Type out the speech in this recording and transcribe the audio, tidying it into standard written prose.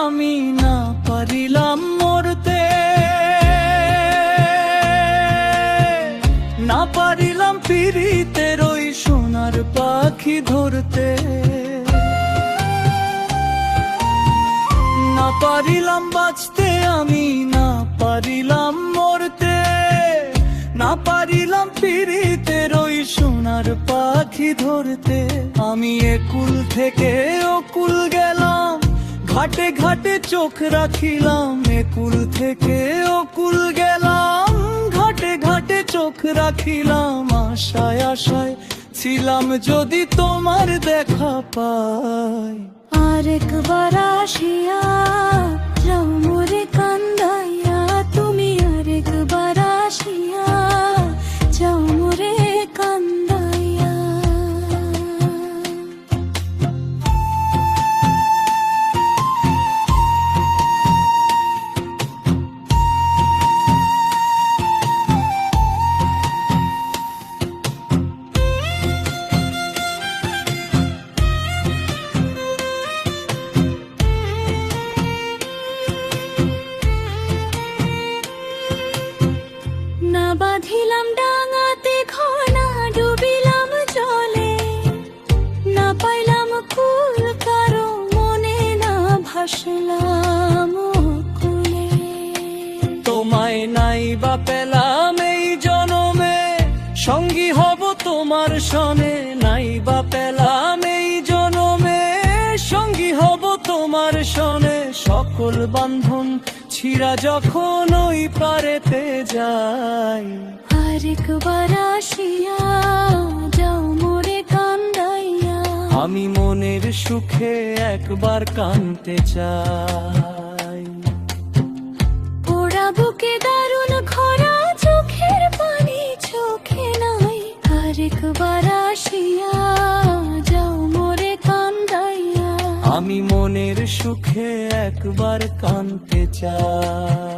আমি না পারিলাম মরতে, না পারিলাম পীড়িতের ওই সোনার পাখি ধরতে, না পারিলাম বাঁচতে আমি, না পারিলাম মরতে, না পারিলাম পীড়িতের ওই সোনার পাখি ধরতে। আমি একুল থেকে ওকুল গেলাম, ঘাটে ঘাটে চোখ রাখিলাম, একুল থেকে ওকুল গেলাম, ঘাটে ঘাটে চোখ রাখিলাম। আশায় আশায় ছিলাম যদি তোমার দেখা পাই, আরেকবার আসিয়া যাও মোরে কান্দাইয়া, তুমি আরেকবার আসিয়া যাও মোরে কান্দাইয়া। না বাঁধিলাম ডাঙাতে ঘর, না ডুবিলাম জলে, না পাইলাম কুল কারো মনে, না ভাসলাম কুলে। তোমায় নাই বা পেলাম এই জনমে, সঙ্গী হব তোমার সনে, নাই বা পেলাম এই জনমে, সঙ্গী হব তোমার সনে। সকল বান্ধন ছিঁড়া যখন ওই পারেতে যাই, আরেকবার আসিয়া যাও মোরে কান্দাইয়া। আমি মনের সুখে একবার কাঁদতে চাই। পোড়া বুকে দারুণ খরা, চোখের পানি চোখে নাই, আরেকবার আসিয়া যাও মোরে কান্দাইয়া। আমি মনের সুখে একবার কাঁদতে চাই।